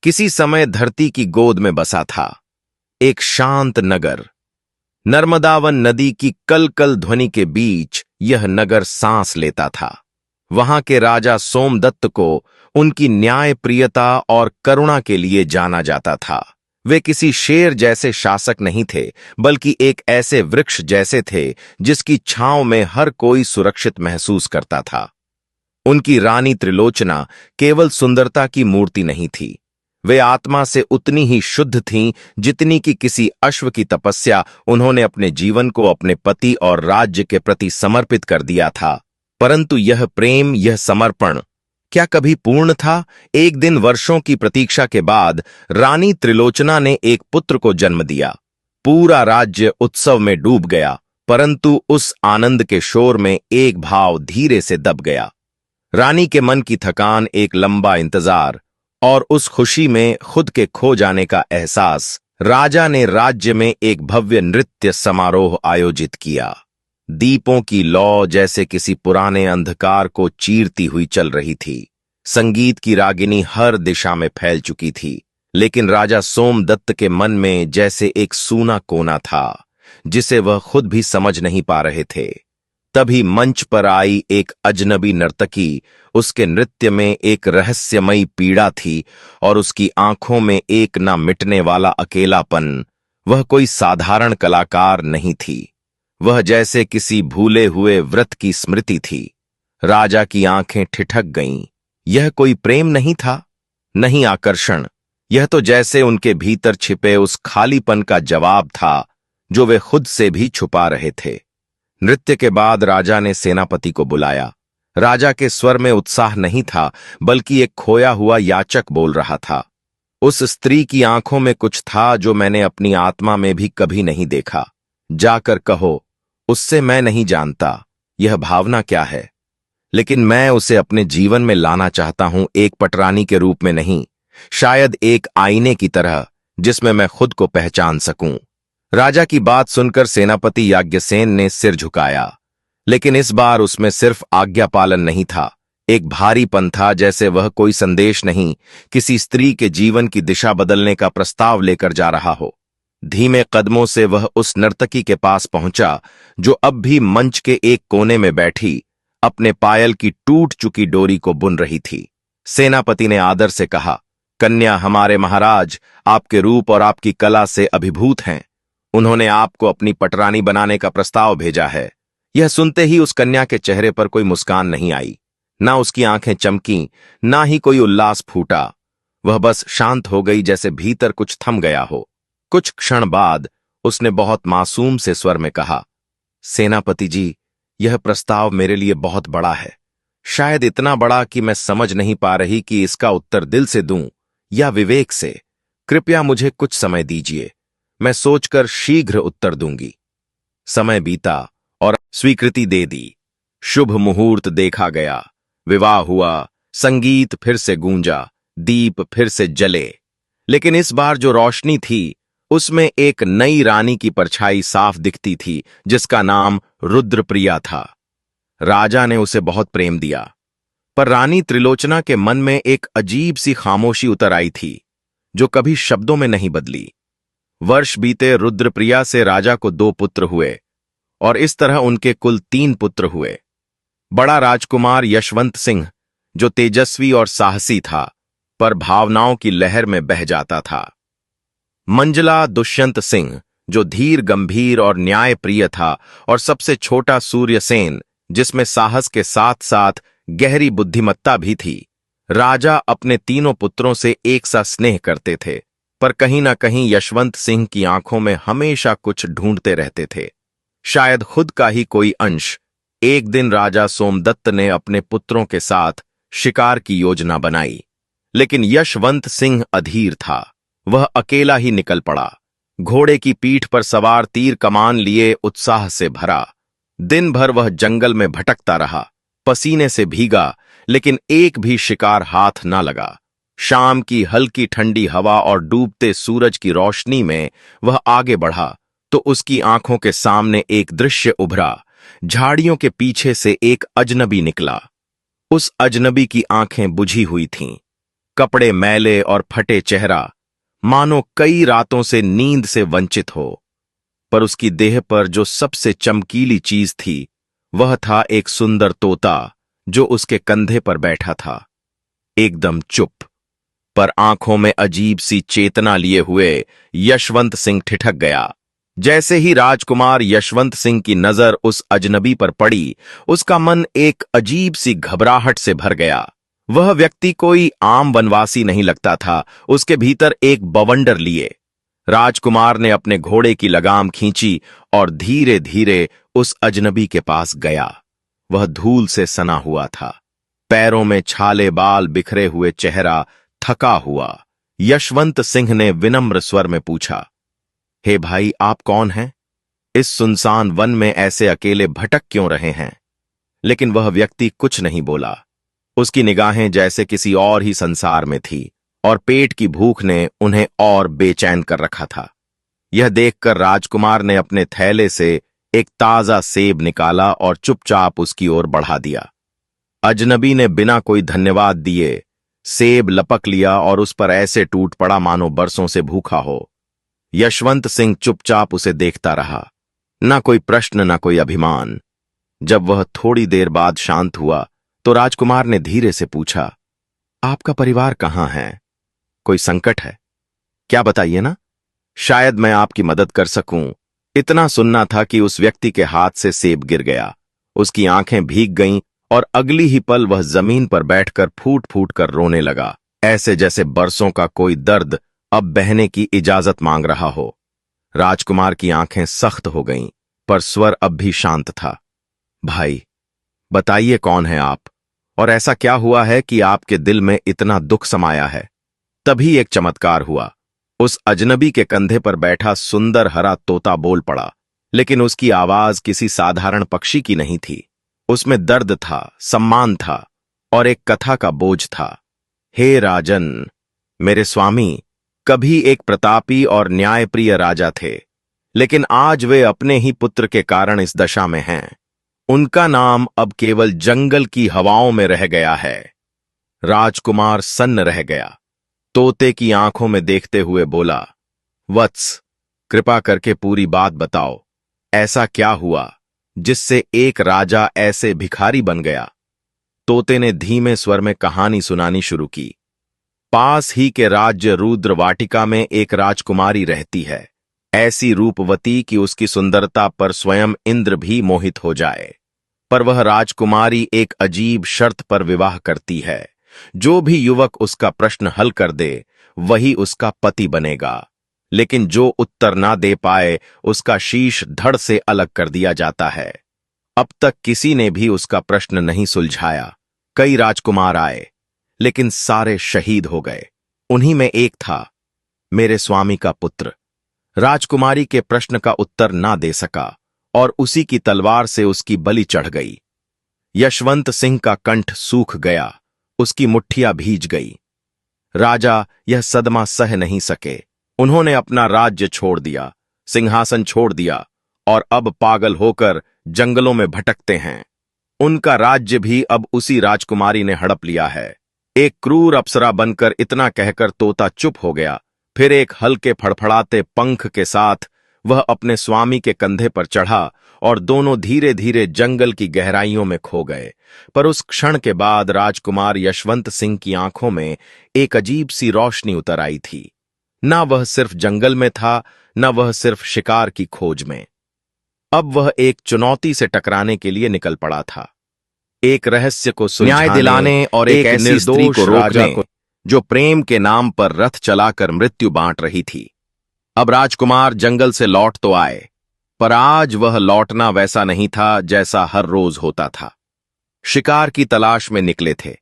किसी समय धरती की गोद में बसा था एक शांत नगर। नर्मदावन नदी की कल कल ध्वनि के बीच यह नगर सांस लेता था। वहां के राजा सोमदत्त को उनकी न्यायप्रियता और करुणा के लिए जाना जाता था। वे किसी शेर जैसे शासक नहीं थे, बल्कि एक ऐसे वृक्ष जैसे थे जिसकी छांव में हर कोई सुरक्षित महसूस करता था। उनकी रानी त्रिलोचना केवल सुंदरता की मूर्ति नहीं थी, वे आत्मा से उतनी ही शुद्ध थीं जितनी कि किसी अश्व की तपस्या उन्होंने अपने जीवन को अपने पति और राज्य के प्रति समर्पित कर दिया था। परंतु यह प्रेम, यह समर्पण क्या कभी पूर्ण था? एक दिन वर्षों की प्रतीक्षा के बाद रानी त्रिलोचना ने एक पुत्र को जन्म दिया। पूरा राज्य उत्सव में डूब गया, परंतु उस आनंद के शोर में एक भाव धीरे से दब गया। रानी के मन की थकान, एक लंबा इंतजार और उस खुशी में खुद के खो जाने का एहसास। राजा ने राज्य में एक भव्य नृत्य समारोह आयोजित किया। दीपों की लौ जैसे किसी पुराने अंधकार को चीरती हुई चल रही थी। संगीत की रागिनी हर दिशा में फैल चुकी थी, लेकिन राजा सोमदत्त के मन में जैसे एक सूना कोना था जिसे वह खुद भी समझ नहीं पा रहे थे। तभी मंच पर आई एक अजनबी नर्तकी। उसके नृत्य में एक रहस्यमयी पीड़ा थी और उसकी आंखों में एक ना मिटने वाला अकेलापन। वह कोई साधारण कलाकार नहीं थी, वह जैसे किसी भूले हुए व्रत की स्मृति थी। राजा की आंखें ठिठक गईं। यह कोई प्रेम नहीं था, नहीं आकर्षण, यह तो जैसे उनके भीतर छिपे उस खालीपन का जवाब था जो वे खुद से भी छुपा रहे थे। नृत्य के बाद राजा ने सेनापति को बुलाया। राजा के स्वर में उत्साह नहीं था, बल्कि एक खोया हुआ याचक बोल रहा था। उस स्त्री की आंखों में कुछ था जो मैंने अपनी आत्मा में भी कभी नहीं देखा। जाकर कहो, उससे मैं नहीं जानता यह भावना क्या है, लेकिन मैं उसे अपने जीवन में लाना चाहता हूं, एक पटरानी के रूप में नहीं, शायद एक आईने की तरह जिसमें मैं खुद को पहचान सकूं। राजा की बात सुनकर सेनापति याज्ञसेन ने सिर झुकाया, लेकिन इस बार उसमें सिर्फ आज्ञा पालन नहीं था, एक भारीपन था, जैसे वह कोई संदेश नहीं, किसी स्त्री के जीवन की दिशा बदलने का प्रस्ताव लेकर जा रहा हो। धीमे कदमों से वह उस नर्तकी के पास पहुंचा जो अब भी मंच के एक कोने में बैठी अपने पायल की टूट चुकी डोरी को बुन रही थी। सेनापति ने आदर से कहा, कन्या, हमारे महाराज आपके रूप और आपकी कला से अभिभूत हैं। उन्होंने आपको अपनी पटरानी बनाने का प्रस्ताव भेजा है। यह सुनते ही उस कन्या के चेहरे पर कोई मुस्कान नहीं आई, ना उसकी आंखें चमकीं, ना ही कोई उल्लास फूटा। वह बस शांत हो गई, जैसे भीतर कुछ थम गया हो। कुछ क्षण बाद उसने बहुत मासूम से स्वर में कहा, सेनापति जी, यह प्रस्ताव मेरे लिए बहुत बड़ा है, शायद इतना बड़ा कि मैं समझ नहीं पा रही कि इसका उत्तर दिल से दूं या विवेक से। कृपया मुझे कुछ समय दीजिए, मैं सोचकर शीघ्र उत्तर दूंगी। समय बीता और स्वीकृति दे दी। शुभ मुहूर्त देखा गया, विवाह हुआ, संगीत फिर से गूंजा, दीप फिर से जले, लेकिन इस बार जो रोशनी थी उसमें एक नई रानी की परछाई साफ दिखती थी, जिसका नाम रुद्रप्रिया था। राजा ने उसे बहुत प्रेम दिया, पर रानी त्रिलोचना के मन में एक अजीब सी खामोशी उतर आई थी जो कभी शब्दों में नहीं बदली। वर्ष बीते, रुद्रप्रिया से राजा को 2 पुत्र हुए और इस तरह उनके कुल 3 पुत्र हुए। बड़ा राजकुमार यशवंत सिंह जो तेजस्वी और साहसी था, पर भावनाओं की लहर में बह जाता था। मंजला दुष्यंत सिंह जो धीर, गंभीर और न्यायप्रिय था, और सबसे छोटा सूर्यसेन जिसमें साहस के साथ साथ गहरी बुद्धिमत्ता भी थी। राजा अपने तीनों पुत्रों से एक सा स्नेह करते थे, पर कहीं ना कहीं यशवंत सिंह की आंखों में हमेशा कुछ ढूंढते रहते थे, शायद खुद का ही कोई अंश। एक दिन राजा सोमदत्त ने अपने पुत्रों के साथ शिकार की योजना बनाई, लेकिन यशवंत सिंह अधीर था। वह अकेला ही निकल पड़ा, घोड़े की पीठ पर सवार, तीर कमान लिए, उत्साह से भरा। दिन भर वह जंगल में भटकता रहा, पसीने से भीगा, लेकिन एक भी शिकार हाथ ना लगा। शाम की हल्की ठंडी हवा और डूबते सूरज की रोशनी में वह आगे बढ़ा तो उसकी आंखों के सामने एक दृश्य उभरा। झाड़ियों के पीछे से एक अजनबी निकला। उस अजनबी की आंखें बुझी हुई थीं, कपड़े मैले और फटे चेहरा, मानो कई रातों से नींद से वंचित हो। पर उसकी देह पर जो सबसे चमकीली चीज थी, वह था एक सुंदर तोता जो उसके कंधे पर बैठा था, एकदम चुप, पर आंखों में अजीब सी चेतना लिए हुए यशवंत सिंह ठिठक गया। जैसे ही राजकुमार यशवंत सिंह की नजर उस अजनबी पर पड़ी, उसका मन एक अजीब सी घबराहट से भर गया। वह व्यक्ति कोई आम वनवासी नहीं लगता था, उसके भीतर एक बवंडर लिए। राजकुमार ने अपने घोड़े की लगाम खींची और धीरे धीरे उस अजनबी के पास गया। वह धूल से सना हुआ था, पैरों में छाले, बाल बिखरे हुए, चेहरा थका हुआ। यशवंत सिंह ने विनम्र स्वर में पूछा, हे भाई, आप कौन हैं? इस सुनसान वन में ऐसे अकेले भटक क्यों रहे हैं? लेकिन वह व्यक्ति कुछ नहीं बोला। उसकी निगाहें जैसे किसी और ही संसार में थी और पेट की भूख ने उन्हें और बेचैन कर रखा था। यह देखकर राजकुमार ने अपने थैले से एक ताजा सेब निकाला और चुपचाप उसकी ओर बढ़ा दिया। अजनबी ने बिना कोई धन्यवाद दिए सेब लपक लिया और उस पर ऐसे टूट पड़ा मानो बरसों से भूखा हो। यशवंत सिंह चुपचाप उसे देखता रहा, ना कोई प्रश्न, ना कोई अभिमान। जब वह थोड़ी देर बाद शांत हुआ तो राजकुमार ने धीरे से पूछा, आपका परिवार कहाँ है? कोई संकट है क्या? बताइए ना, शायद मैं आपकी मदद कर सकूं। इतना सुनना था कि उस व्यक्ति के हाथ से सेब गिर गया। उसकी आंखें भीग गईं और अगली ही पल वह जमीन पर बैठकर फूट फूट कर रोने लगा, ऐसे जैसे बरसों का कोई दर्द अब बहने की इजाजत मांग रहा हो। राजकुमार की आंखें सख्त हो गईं, पर स्वर अब भी शांत था। भाई, बताइए कौन है आप, और ऐसा क्या हुआ है कि आपके दिल में इतना दुख समाया है? तभी एक चमत्कार हुआ। उस अजनबी के कंधे पर बैठा सुंदर हरा तोता बोल पड़ा, लेकिन उसकी आवाज किसी साधारण पक्षी की नहीं थी। उसमें दर्द था, सम्मान था और एक कथा का बोझ था। हे राजन, मेरे स्वामी कभी एक प्रतापी और न्यायप्रिय राजा थे, लेकिन आज वे अपने ही पुत्र के कारण इस दशा में हैं। उनका नाम अब केवल जंगल की हवाओं में रह गया है। राजकुमार सन्न रह गया। तोते की आंखों में देखते हुए बोला, वत्स, कृपा करके पूरी बात बताओ। ऐसा क्या हुआ जिससे एक राजा ऐसे भिखारी बन गया? तोते ने धीमे स्वर में कहानी सुनानी शुरू की। पास ही के राज्य रुद्र वाटिका में एक राजकुमारी रहती है, ऐसी रूपवती कि उसकी सुंदरता पर स्वयं इंद्र भी मोहित हो जाए। पर वह राजकुमारी एक अजीब शर्त पर विवाह करती है। जो भी युवक उसका प्रश्न हल कर दे, वही उसका पति बनेगा। लेकिन जो उत्तर ना दे पाए, उसका शीश धड़ से अलग कर दिया जाता है। अब तक किसी ने भी उसका प्रश्न नहीं सुलझाया। कई राजकुमार आए, लेकिन सारे शहीद हो गए। उन्हीं में एक था, मेरे स्वामी का पुत्र। राजकुमारी के प्रश्न का उत्तर ना दे सका और उसी की तलवार से उसकी बलि चढ़ गई। यशवंत सिंह का कंठ सूख गया, उसकी मुट्ठियां भीज गई। राजा यह सदमा सह नहीं सके। उन्होंने अपना राज्य छोड़ दिया, सिंहासन छोड़ दिया और अब पागल होकर जंगलों में भटकते हैं। उनका राज्य भी अब उसी राजकुमारी ने हड़प लिया है। एक क्रूर अप्सरा बनकर इतना कहकर तोता चुप हो गया। फिर एक हल्के फड़फड़ाते पंख के साथ वह अपने स्वामी के कंधे पर चढ़ा और दोनों धीरे धीरे जंगल की गहराइयों में खो गए। पर उस क्षण के बाद राजकुमार यशवंत सिंह की आंखों में एक अजीब सी रोशनी उतर आई थी। ना वह सिर्फ जंगल में था, न वह सिर्फ शिकार की खोज में। अब वह एक चुनौती से टकराने के लिए निकल पड़ा था, एक रहस्य को न्याय दिलाने और एक ऐसी स्त्री को रोकने जो प्रेम के नाम पर रथ चलाकर मृत्यु बांट रही थी। अब राजकुमार जंगल से लौट तो आए, पर आज वह लौटना वैसा नहीं था जैसा हर रोज होता था। शिकार की तलाश में निकले थे,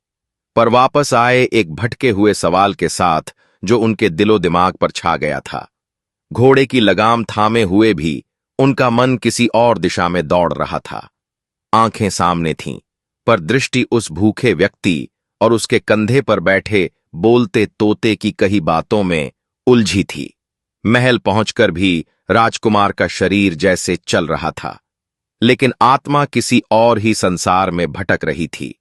पर वापस आए एक भटके हुए सवाल के साथ जो उनके दिलो दिमाग पर छा गया था। घोड़े की लगाम थामे हुए भी उनका मन किसी और दिशा में दौड़ रहा था। आंखें सामने थीं, पर दृष्टि उस भूखे व्यक्ति और उसके कंधे पर बैठे बोलते तोते की कही बातों में उलझी थी। महल पहुंचकर भी राजकुमार का शरीर जैसे चल रहा था, लेकिन आत्मा किसी और ही संसार में भटक रही थी।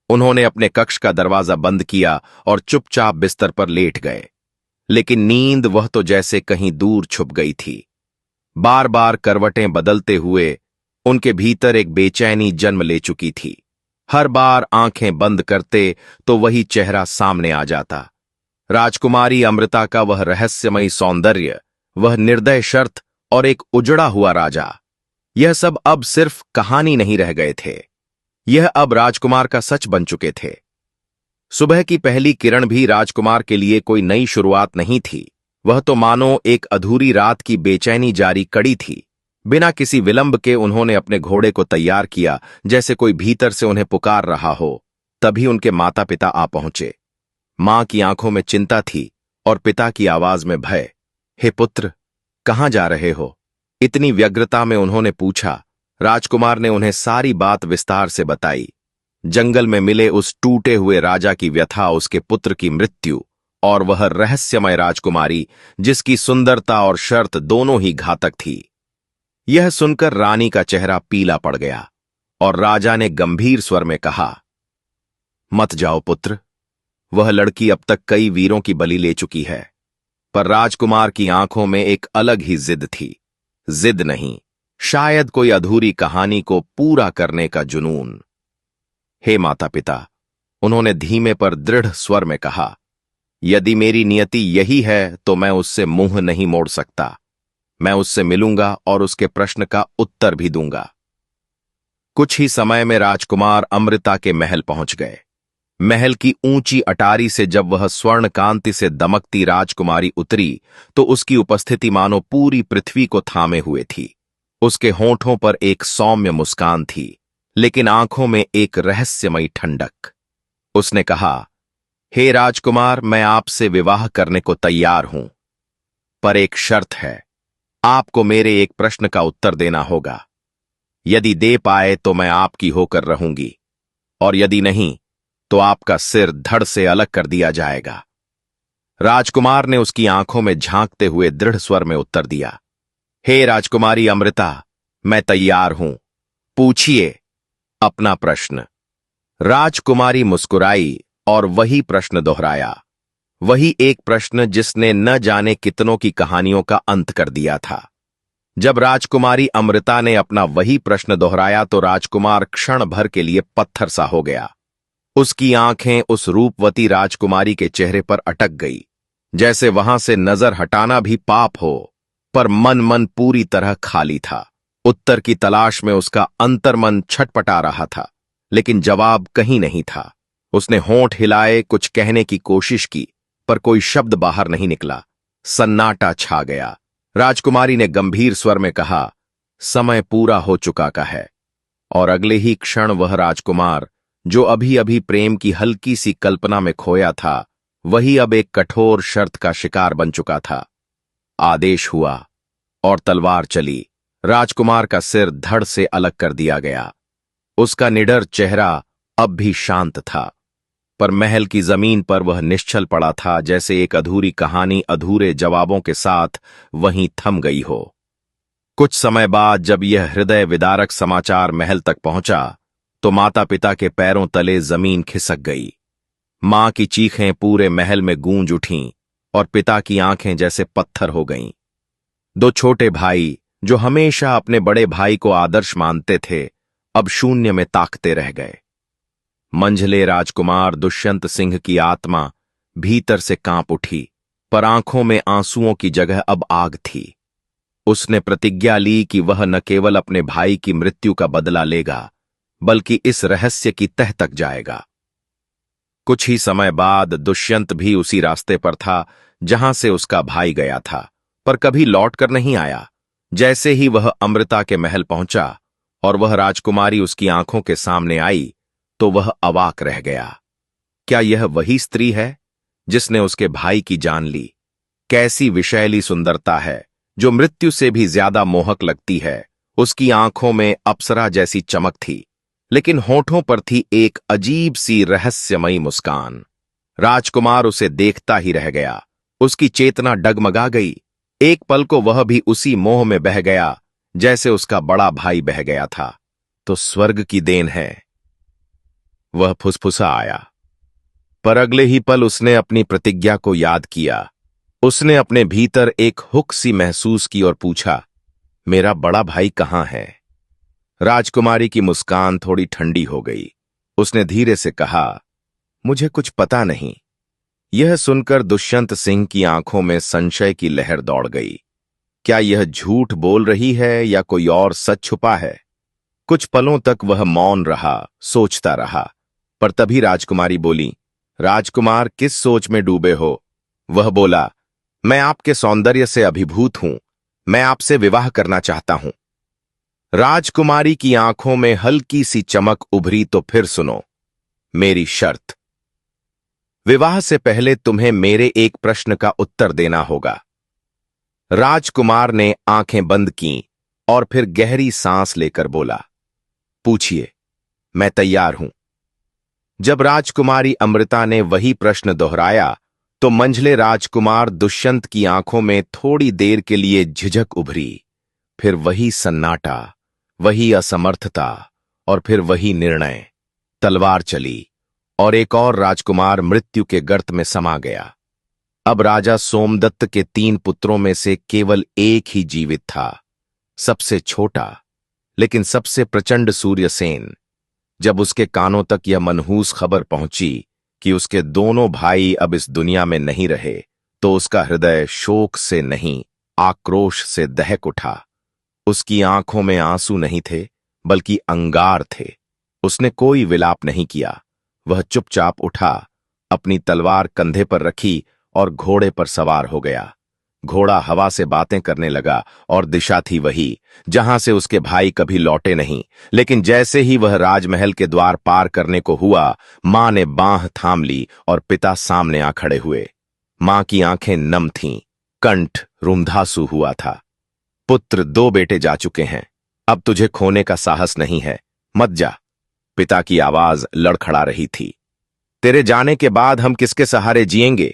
उन्होंने अपने कक्ष का दरवाजा बंद किया और चुपचाप बिस्तर पर लेट गए। लेकिन नींद वह तो जैसे कहीं दूर छुप गई थी। बार बार करवटें बदलते हुए उनके भीतर एक बेचैनी जन्म ले चुकी थी। हर बार आंखें बंद करते तो वही चेहरा सामने आ जाता। राजकुमारी अमृता का वह रहस्यमयी सौंदर्य, वह निर्दय शर्त और एक उजड़ा हुआ राजा, यह सब अब सिर्फ कहानी नहीं रह गए थे। यह अब राजकुमार का सच बन चुके थे। सुबह की पहली किरण भी राजकुमार के लिए कोई नई शुरुआत नहीं थी। वह तो मानो एक अधूरी रात की बेचैनी जारी कड़ी थी। बिना किसी विलंब के उन्होंने अपने घोड़े को तैयार किया, जैसे कोई भीतर से उन्हें पुकार रहा हो। तभी उनके माता पिता आ पहुंचे। मां की आंखों में चिंता थी और पिता की आवाज में भय। हे पुत्र, कहां जा रहे हो? इतनी व्यग्रता में उन्होंने पूछा। राजकुमार ने उन्हें सारी बात विस्तार से बताई। जंगल में मिले उस टूटे हुए राजा की व्यथा, उसके पुत्र की मृत्यु और वह रहस्यमय राजकुमारी जिसकी सुंदरता और शर्त दोनों ही घातक थी। यह सुनकर रानी का चेहरा पीला पड़ गया और राजा ने गंभीर स्वर में कहा, मत जाओ पुत्र, वह लड़की अब तक कई वीरों की बलि ले चुकी है। पर राजकुमार की आंखों में एक अलग ही जिद थी। जिद नहीं, शायद कोई अधूरी कहानी को पूरा करने का जुनून। हे माता पिता, उन्होंने धीमे पर दृढ़ स्वर में कहा, यदि मेरी नियति यही है तो मैं उससे मुंह नहीं मोड़ सकता। मैं उससे मिलूंगा और उसके प्रश्न का उत्तर भी दूंगा। कुछ ही समय में राजकुमार अमृता के महल पहुंच गए। महल की ऊंची अटारी से जब वह स्वर्ण कांति से दमकती राजकुमारी उतरी तो उसकी उपस्थिति मानो पूरी पृथ्वी को थामे हुए थी। उसके होंठों पर एक सौम्य मुस्कान थी, लेकिन आंखों में एक रहस्यमयी ठंडक। उसने कहा, हे राजकुमार, मैं आपसे विवाह करने को तैयार हूं, पर एक शर्त है। आपको मेरे एक प्रश्न का उत्तर देना होगा। यदि दे पाए तो मैं आपकी होकर रहूंगी, और यदि नहीं तो आपका सिर धड़ से अलग कर दिया जाएगा। राजकुमार ने उसकी आंखों में झांकते हुए दृढ़ स्वर में उत्तर दिया, हे राजकुमारी अमृता, मैं तैयार हूं, पूछिए अपना प्रश्न। राजकुमारी मुस्कुराई और वही प्रश्न दोहराया, वही एक प्रश्न जिसने न जाने कितनों की कहानियों का अंत कर दिया था। जब राजकुमारी अमृता ने अपना वही प्रश्न दोहराया तो राजकुमार क्षण भर के लिए पत्थर सा हो गया। उसकी आंखें उस रूपवती राजकुमारी के चेहरे पर अटक गई, जैसे वहां से नजर हटाना भी पाप हो। पर मन पूरी तरह खाली था। उत्तर की तलाश में उसका अंतर्मन छटपटा रहा था, लेकिन जवाब कहीं नहीं था। उसने होंठ हिलाए, कुछ कहने की कोशिश की, पर कोई शब्द बाहर नहीं निकला। सन्नाटा छा गया। राजकुमारी ने गंभीर स्वर में कहा, समय पूरा हो चुका का है। और अगले ही क्षण वह राजकुमार जो अभी अभी प्रेम की हल्की सी कल्पना में खोया था, वही अब एक कठोर शर्त का शिकार बन चुका था। आदेश हुआ और तलवार चली। राजकुमार का सिर धड़ से अलग कर दिया गया। उसका निडर चेहरा अब भी शांत था, पर महल की जमीन पर वह निश्चल पड़ा था, जैसे एक अधूरी कहानी अधूरे जवाबों के साथ वहीं थम गई हो। कुछ समय बाद जब यह हृदय विदारक समाचार महल तक पहुंचा तो माता पिता के पैरों तले जमीन खिसक गई। मां की चीखें पूरे महल में गूंज उठीं और पिता की आंखें जैसे पत्थर हो गईं। दो छोटे भाई जो हमेशा अपने बड़े भाई को आदर्श मानते थे, अब शून्य में ताकते रह गए। मंझले राजकुमार दुष्यंत सिंह की आत्मा भीतर से कांप उठी, पर आंखों में आंसुओं की जगह अब आग थी। उसने प्रतिज्ञा ली कि वह न केवल अपने भाई की मृत्यु का बदला लेगा, बल्कि इस रहस्य की तह तक जाएगा। कुछ ही समय बाद दुष्यंत भी उसी रास्ते पर था जहां से उसका भाई गया था, पर कभी लौटकर नहीं आया। जैसे ही वह अमृता के महल पहुंचा और वह राजकुमारी उसकी आंखों के सामने आई तो वह अवाक रह गया। क्या यह वही स्त्री है जिसने उसके भाई की जान ली? कैसी विषैली सुंदरता है जो मृत्यु से भी ज्यादा मोहक लगती है। उसकी आंखों में अप्सरा जैसी चमक थी, लेकिन होठों पर थी एक अजीब सी रहस्यमयी मुस्कान। राजकुमार उसे देखता ही रह गया। उसकी चेतना डगमगा गई। एक पल को वह भी उसी मोह में बह गया जैसे उसका बड़ा भाई बह गया था। तो स्वर्ग की देन है। वह फुसफुसा आया। पर अगले ही पल उसने अपनी प्रतिज्ञा को याद किया। उसने अपने भीतर एक हुक सी महसूस की और पूछा, मेरा बड़ा भाई कहाँ है? राजकुमारी की मुस्कान थोड़ी ठंडी हो गई। उसने धीरे से कहा, मुझे कुछ पता नहीं। यह सुनकर दुष्यंत सिंह की आंखों में संशय की लहर दौड़ गई। क्या यह झूठ बोल रही है या कोई और सच छुपा है? कुछ पलों तक वह मौन रहा, सोचता रहा। पर तभी राजकुमारी बोली, राजकुमार, किस सोच में डूबे हो? वह बोला, मैं आपके सौंदर्य से अभिभूत हूं। मैं आपसे विवाह करना चाहता हूं। राजकुमारी की आंखों में हल्की सी चमक उभरी। तो फिर सुनो मेरी शर्त। विवाह से पहले तुम्हें मेरे एक प्रश्न का उत्तर देना होगा। राजकुमार ने आंखें बंद कीं और फिर गहरी सांस लेकर बोला, पूछिए, मैं तैयार हूं। जब राजकुमारी अमृता ने वही प्रश्न दोहराया तो मंझले राजकुमार दुष्यंत की आंखों में थोड़ी देर के लिए झिझक उभरी। फिर वही सन्नाटा, वही असमर्थता और फिर वही निर्णय। तलवार चली और एक और राजकुमार मृत्यु के गर्त में समा गया। अब राजा सोमदत्त के 3 पुत्रों में से केवल एक ही जीवित था, सबसे छोटा लेकिन सबसे प्रचंड सूर्यसेन। जब उसके कानों तक यह मनहूस खबर पहुंची कि उसके दोनों भाई अब इस दुनिया में नहीं रहे, तो उसका हृदय शोक से नहीं, आक्रोश से दहक उठा। उसकी आंखों में आंसू नहीं थे, बल्कि अंगार थे। उसने कोई विलाप नहीं किया। वह चुपचाप उठा, अपनी तलवार कंधे पर रखी और घोड़े पर सवार हो गया। घोड़ा हवा से बातें करने लगा और दिशा थी वही जहां से उसके भाई कभी लौटे नहीं। लेकिन जैसे ही वह राजमहल के द्वार पार करने को हुआ, मां ने बांह थाम ली और पिता सामने आ खड़े हुए। मां की आंखें नम थीं, कंठ रुंधासु हुआ था। पुत्र, 2 बेटे जा चुके हैं, अब तुझे खोने का साहस नहीं है, मत जा। पिता की आवाज लड़खड़ा रही थी। तेरे जाने के बाद हम किसके सहारे जिएंगे?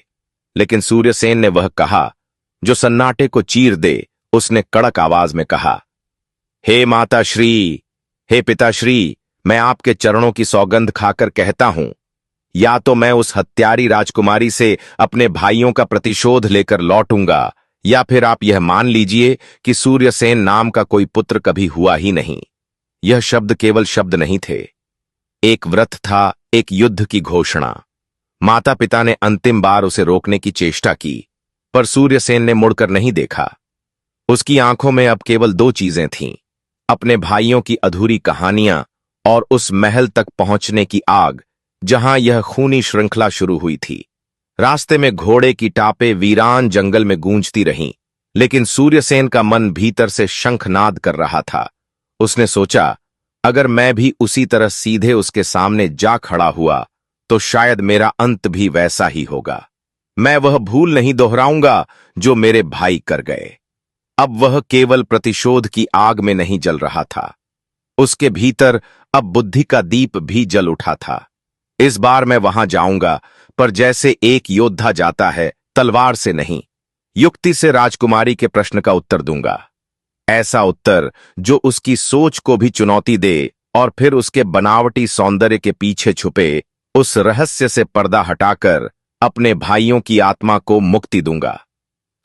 लेकिन सूर्यसेन ने वह कहा जो सन्नाटे को चीर दे। उसने कड़क आवाज में कहा, हे माता श्री, हे पिताश्री, मैं आपके चरणों की सौगंध खाकर कहता हूं, या तो मैं उस हत्यारी राजकुमारी से अपने भाइयों का प्रतिशोध लेकर लौटूंगा, या फिर आप यह मान लीजिए कि सूर्यसेन नाम का कोई पुत्र कभी हुआ ही नहीं। यह शब्द केवल शब्द नहीं थे, एक व्रत था, एक युद्ध की घोषणा। माता पिता ने अंतिम बार उसे रोकने की चेष्टा की, पर सूर्यसेन ने मुड़कर नहीं देखा। उसकी आंखों में अब केवल 2 चीजें थीं, अपने भाइयों की अधूरी कहानियां और उस महल तक पहुंचने की आग जहां यह खूनी श्रृंखला शुरू हुई थी। रास्ते में घोड़े की टापें वीरान जंगल में गूंजती रहीं, लेकिन सूर्यसेन का मन भीतर से शंखनाद कर रहा था। उसने सोचा, अगर मैं भी उसी तरह सीधे उसके सामने जा खड़ा हुआ तो शायद मेरा अंत भी वैसा ही होगा। मैं वह भूल नहीं दोहराऊंगा जो मेरे भाई कर गए। अब वह केवल प्रतिशोध की आग में नहीं जल रहा था, उसके भीतर अब बुद्धि का दीप भी जल उठा था। इस बार मैं वहां जाऊंगा, पर जैसे एक योद्धा जाता है, तलवार से नहीं, युक्ति से राजकुमारी के प्रश्न का उत्तर दूंगा। ऐसा उत्तर जो उसकी सोच को भी चुनौती दे और फिर उसके बनावटी सौंदर्य के पीछे छुपे उस रहस्य से पर्दा हटाकर अपने भाइयों की आत्मा को मुक्ति दूंगा।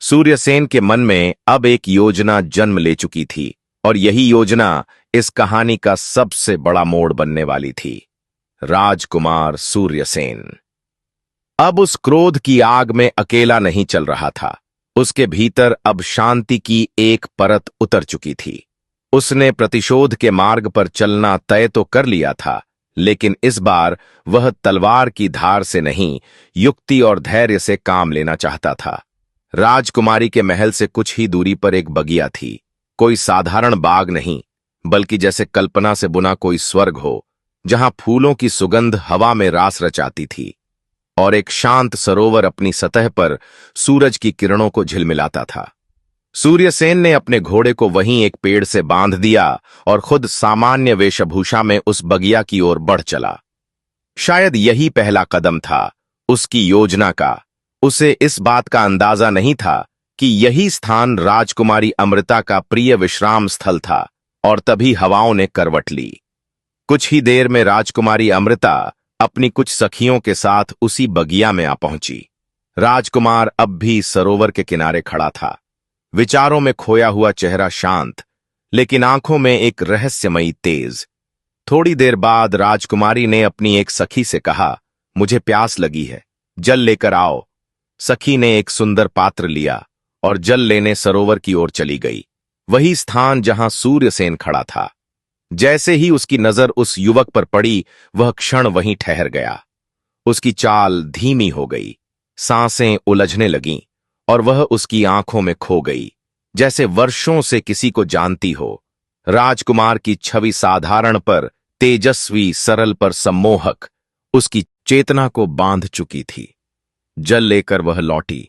सूर्यसेन के मन में अब एक योजना जन्म ले चुकी थी और यही योजना इस कहानी का सबसे बड़ा मोड़ बनने वाली थी। राजकुमार सूर्यसेन अब उस क्रोध की आग में अकेला नहीं चल रहा था। उसके भीतर अब शांति की एक परत उतर चुकी थी। उसने प्रतिशोध के मार्ग पर चलना तय तो कर लिया था, लेकिन इस बार वह तलवार की धार से नहीं, युक्ति और धैर्य से काम लेना चाहता था। राजकुमारी के महल से कुछ ही दूरी पर एक बगिया थी। कोई साधारण बाग नहीं, बल्कि जैसे कल्पना से बुना कोई स्वर्ग हो, जहां फूलों की सुगंध हवा में रास रचाती थी और एक शांत सरोवर अपनी सतह पर सूरज की किरणों को झिलमिलाता था। सूर्यसेन ने अपने घोड़े को वहीं एक पेड़ से बांध दिया और खुद सामान्य वेशभूषा में उस बगिया की ओर बढ़ चला। शायद यही पहला कदम था उसकी योजना का। उसे इस बात का अंदाजा नहीं था कि यही स्थान राजकुमारी अमृता का प्रिय विश्राम स्थल था। और तभी हवाओं ने करवट ली। कुछ ही देर में राजकुमारी अमृता अपनी कुछ सखियों के साथ उसी बगिया में आ पहुंची। राजकुमार अब भी सरोवर के किनारे खड़ा था, विचारों में खोया हुआ, चेहरा शांत, लेकिन आंखों में एक रहस्यमयी तेज। थोड़ी देर बाद राजकुमारी ने अपनी एक सखी से कहा, मुझे प्यास लगी है, जल लेकर आओ। सखी ने एक सुंदर पात्र लिया और जल लेने सरोवर की ओर चली गई, वही स्थान जहां सूर्यसेन खड़ा था। जैसे ही उसकी नजर उस युवक पर पड़ी, वह क्षण वहीं ठहर गया। उसकी चाल धीमी हो गई, सांसें उलझने लगीं और वह उसकी आंखों में खो गई, जैसे वर्षों से किसी को जानती हो। राजकुमार की छवि साधारण पर तेजस्वी, सरल पर सम्मोहक, उसकी चेतना को बांध चुकी थी। जल लेकर वह लौटी,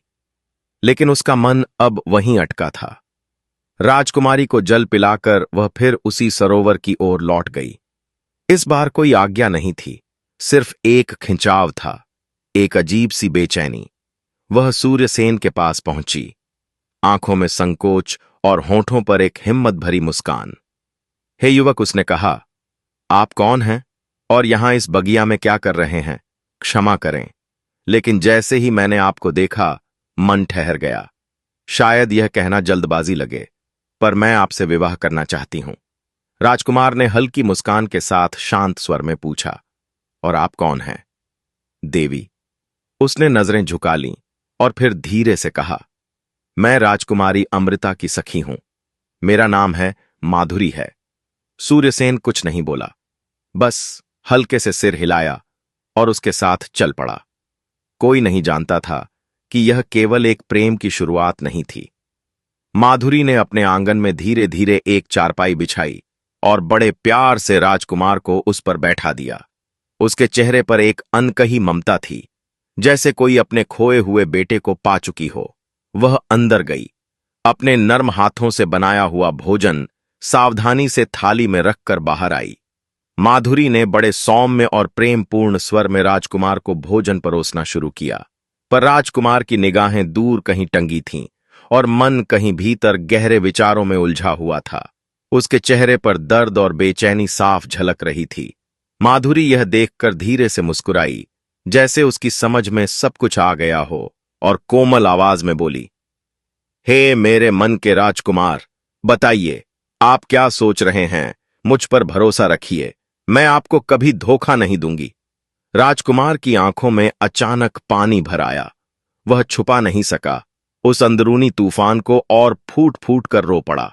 लेकिन उसका मन अब वहीं अटका था। राजकुमारी को जल पिलाकर वह फिर उसी सरोवर की ओर लौट गई। इस बार कोई आज्ञा नहीं थी, सिर्फ एक खिंचाव था, एक अजीब सी बेचैनी। वह सूर्यसेन के पास पहुंची, आंखों में संकोच और होठों पर एक हिम्मत भरी मुस्कान। हे युवक, उसने कहा, आप कौन हैं और यहां इस बगिया में क्या कर रहे हैं? क्षमा करें, लेकिन जैसे ही मैंने आपको देखा, मन ठहर गया। शायद यह कहना जल्दबाजी लगे, पर मैं आपसे विवाह करना चाहती हूं। राजकुमार ने हल्की मुस्कान के साथ शांत स्वर में पूछा, और आप कौन हैं? देवी। उसने नजरें झुका लीं और फिर धीरे से कहा, मैं राजकुमारी अमृता की सखी हूं। मेरा नाम है माधुरी है। सूर्यसेन कुछ नहीं बोला, बस हल्के से सिर हिलाया और उसके साथ चल पड़ा। कोई नहीं जानता था कि यह केवल एक प्रेम की शुरुआत नहीं थी। माधुरी ने अपने आंगन में धीरे धीरे एक चारपाई बिछाई और बड़े प्यार से राजकुमार को उस पर बैठा दिया। उसके चेहरे पर एक अनकही ममता थी, जैसे कोई अपने खोए हुए बेटे को पा चुकी हो। वह अंदर गई, अपने नर्म हाथों से बनाया हुआ भोजन सावधानी से थाली में रखकर बाहर आई। माधुरी ने बड़े सौम्य और प्रेमपूर्ण स्वर में राजकुमार को भोजन परोसना शुरू किया, पर राजकुमार की निगाहें दूर कहीं टंगी थीं और मन कहीं भीतर गहरे विचारों में उलझा हुआ था। उसके चेहरे पर दर्द और बेचैनी साफ झलक रही थी। माधुरी यह देखकर धीरे से मुस्कुराई, जैसे उसकी समझ में सब कुछ आ गया हो, और कोमल आवाज में बोली, हे मेरे मन के राजकुमार, बताइए आप क्या सोच रहे हैं? मुझ पर भरोसा रखिए, मैं आपको कभी धोखा नहीं दूंगी। राजकुमार की आंखों में अचानक पानी भर आया। वह छुपा नहीं सका, उस अंदरूनी तूफान को, और फूट फूट कर रो पड़ा।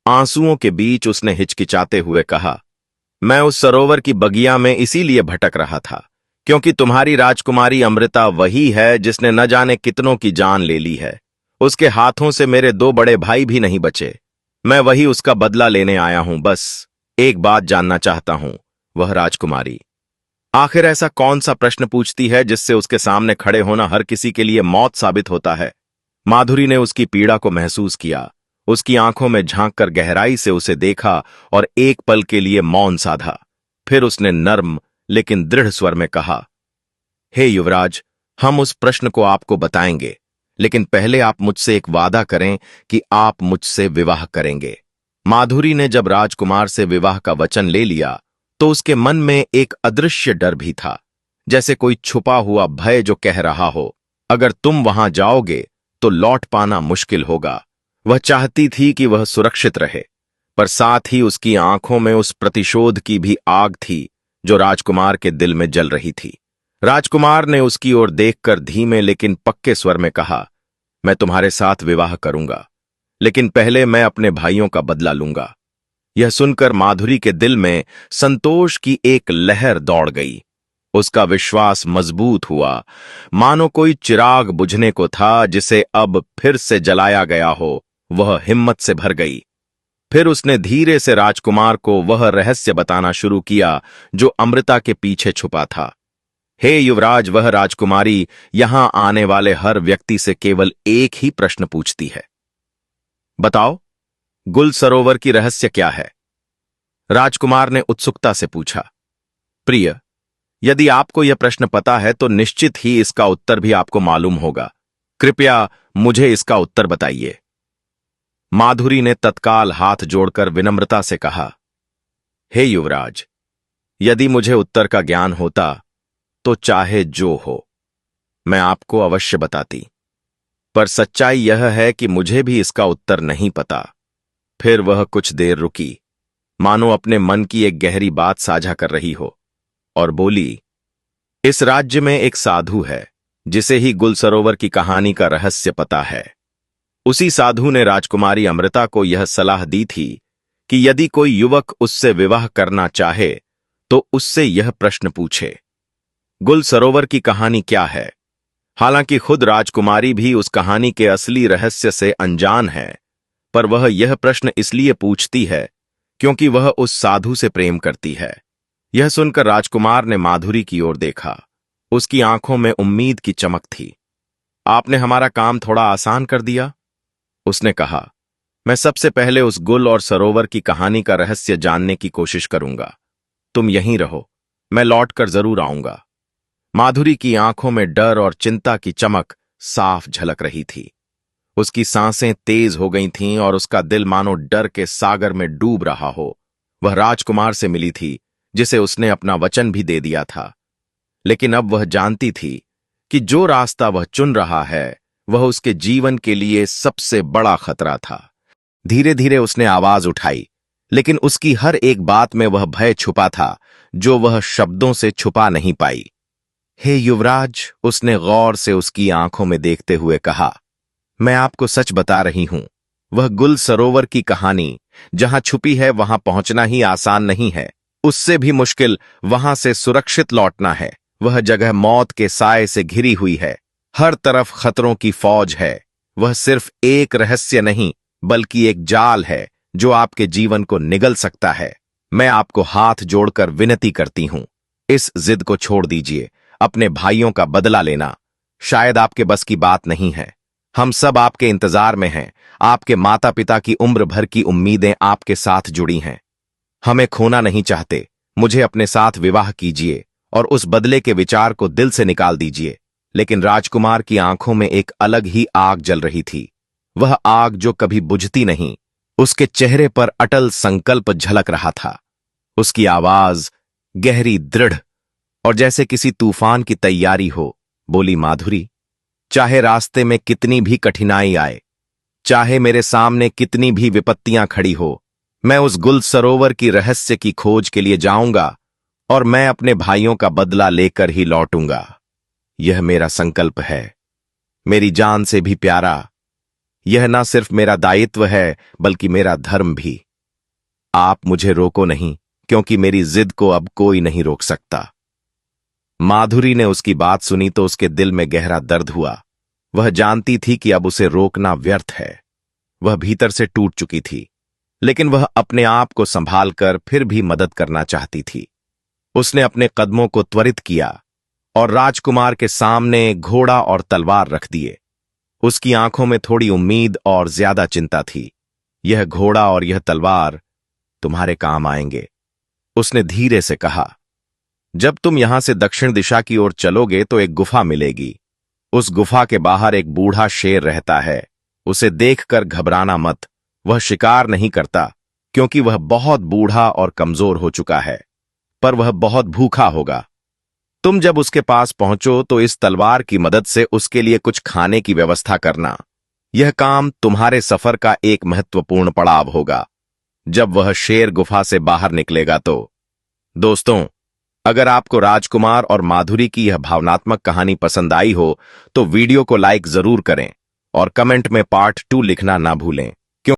आंसुओं के बीच उसने हिचकिचाते हुए कहा, मैं उस सरोवर की बगिया में इसीलिए भटक रहा था क्योंकि तुम्हारी राजकुमारी अमृता वही है जिसने न जाने कितनों की जान ले ली है। उसके हाथों से मेरे 2 बड़े भाई भी नहीं बचे। मैं वही उसका बदला लेने आया हूं। बस एक बात जानना चाहता हूं। वह राजकुमारी आखिर ऐसा कौन सा प्रश्न पूछती है जिससे उसके सामने खड़े होना हर किसी के लिए मौत साबित होता है? माधुरी ने उसकी पीड़ा को महसूस किया, उसकी आंखों में झांककर गहराई से उसे देखा और एक पल के लिए मौन साधा। फिर उसने नर्म लेकिन दृढ़ स्वर में कहा, हे युवराज, हम उस प्रश्न को आपको बताएंगे, लेकिन पहले आप मुझसे एक वादा करें कि आप मुझसे विवाह करेंगे। माधुरी ने जब राजकुमार से विवाह का वचन ले लिया तो उसके मन में एक अदृश्य डर भी था, जैसे कोई छुपा हुआ भय जो कह रहा हो, अगर तुम वहां जाओगे तो लौट पाना मुश्किल होगा। वह चाहती थी कि वह सुरक्षित रहे, पर साथ ही उसकी आंखों में उस प्रतिशोध की भी आग थी जो राजकुमार के दिल में जल रही थी। राजकुमार ने उसकी ओर देखकर धीमे लेकिन पक्के स्वर में कहा, मैं तुम्हारे साथ विवाह करूंगा, लेकिन पहले मैं अपने भाइयों का बदला लूंगा। यह सुनकर माधुरी के दिल में संतोष की एक लहर दौड़ गई। उसका विश्वास मजबूत हुआ, मानो कोई चिराग बुझने को था जिसे अब फिर से जलाया गया हो। वह हिम्मत से भर गई। फिर उसने धीरे से राजकुमार को वह रहस्य बताना शुरू किया जो अमृता के पीछे छुपा था। हे युवराज, वह राजकुमारी यहां आने वाले हर व्यक्ति से केवल एक ही प्रश्न पूछती है, बताओ गुल सरोवर की रहस्य क्या है? राजकुमार ने उत्सुकता से पूछा। प्रिय, यदि आपको यह प्रश्न पता है तो निश्चित ही इसका उत्तर भी आपको मालूम होगा। कृपया मुझे इसका उत्तर बताइए। माधुरी ने तत्काल हाथ जोड़कर विनम्रता से कहा, हे युवराज, यदि मुझे उत्तर का ज्ञान होता तो चाहे जो हो, मैं आपको अवश्य बताती। पर सच्चाई यह है कि मुझे भी इसका उत्तर नहीं पता। फिर वह कुछ देर रुकी, मानो अपने मन की एक गहरी बात साझा कर रही हो, और बोली, इस राज्य में एक साधु है जिसे ही गुल सरोवर की कहानी का रहस्य पता है। उसी साधु ने राजकुमारी अमृता को यह सलाह दी थी कि यदि कोई युवक उससे विवाह करना चाहे तो उससे यह प्रश्न पूछे, गुल सरोवर की कहानी क्या है। हालांकि खुद राजकुमारी भी उस कहानी के असली रहस्य से अनजान है, पर वह यह प्रश्न इसलिए पूछती है क्योंकि वह उस साधु से प्रेम करती है। यह सुनकर राजकुमार ने माधुरी की ओर देखा। उसकी आंखों में उम्मीद की चमक थी। आपने हमारा काम थोड़ा आसान कर दिया, उसने कहा। मैं सबसे पहले उस गुल और सरोवर की कहानी का रहस्य जानने की कोशिश करूंगा। तुम यहीं रहो, मैं लौटकर जरूर आऊंगा। माधुरी की आंखों में डर और चिंता की चमक साफ झलक रही थी। उसकी सांसें तेज हो गई थीं और उसका दिल मानो डर के सागर में डूब रहा हो। वह राजकुमार से मिली थी जिसे उसने अपना वचन भी दे दिया था, लेकिन अब वह जानती थी कि जो रास्ता वह चुन रहा है वह उसके जीवन के लिए सबसे बड़ा खतरा था। धीरे धीरे उसने आवाज उठाई, लेकिन उसकी हर एक बात में वह भय छुपा था जो वह शब्दों से छुपा नहीं पाई। हे युवराज, उसने गौर से उसकी आंखों में देखते हुए कहा, मैं आपको सच बता रही हूं। वह गुल सरोवर की कहानी जहां छुपी है वहां पहुंचना ही आसान नहीं है। उससे भी मुश्किल वहां से सुरक्षित लौटना है। वह जगह मौत के साए से घिरी हुई है। हर तरफ खतरों की फौज है। वह सिर्फ एक रहस्य नहीं बल्कि एक जाल है जो आपके जीवन को निगल सकता है। मैं आपको हाथ जोड़कर विनती करती हूं, इस जिद को छोड़ दीजिए। अपने भाइयों का बदला लेना शायद आपके बस की बात नहीं है। हम सब आपके इंतजार में हैं। आपके माता पिता की उम्र भर की उम्मीदें आपके साथ जुड़ी हैं। हमें खोना नहीं चाहते। मुझे अपने साथ विवाह कीजिए और उस बदले के विचार को दिल से निकाल दीजिए। लेकिन राजकुमार की आंखों में एक अलग ही आग जल रही थी। वह आग जो कभी बुझती नहीं। उसके चेहरे पर अटल संकल्प झलक रहा था। उसकी आवाज गहरी, दृढ़ और जैसे किसी तूफान की तैयारी हो। बोली, माधुरी, चाहे रास्ते में कितनी भी कठिनाई आए, चाहे मेरे सामने कितनी भी विपत्तियां खड़ी हो, मैं उस गुल सरोवर की रहस्य की खोज के लिए जाऊंगा और मैं अपने भाइयों का बदला लेकर ही लौटूंगा। यह मेरा संकल्प है, मेरी जान से भी प्यारा। यह ना सिर्फ मेरा दायित्व है बल्कि मेरा धर्म भी। आप मुझे रोको नहीं, क्योंकि मेरी जिद को अब कोई नहीं रोक सकता। माधुरी ने उसकी बात सुनी तो उसके दिल में गहरा दर्द हुआ। वह जानती थी कि अब उसे रोकना व्यर्थ है। वह भीतर से टूट चुकी थी, लेकिन वह अपने आप को संभालकर फिर भी मदद करना चाहती थी। उसने अपने कदमों को त्वरित किया और राजकुमार के सामने घोड़ा और तलवार रख दिए। उसकी आंखों में थोड़ी उम्मीद और ज्यादा चिंता थी। यह घोड़ा और यह तलवार तुम्हारे काम आएंगे, उसने धीरे से कहा। जब तुम यहां से दक्षिण दिशा की ओर चलोगे तो एक गुफा मिलेगी। उस गुफा के बाहर एक बूढ़ा शेर रहता है। उसे देखकर घबराना मत। वह शिकार नहीं करता क्योंकि वह बहुत बूढ़ा और कमजोर हो चुका है, पर वह बहुत भूखा होगा। तुम जब उसके पास पहुंचो तो इस तलवार की मदद से उसके लिए कुछ खाने की व्यवस्था करना। यह काम तुम्हारे सफर का एक महत्वपूर्ण पड़ाव होगा जब वह शेर गुफा से बाहर निकलेगा तो। दोस्तों, अगर आपको राजकुमार और माधुरी की यह भावनात्मक कहानी पसंद आई हो तो वीडियो को लाइक जरूर करें और कमेंट में पार्ट 2 लिखना ना भूलें।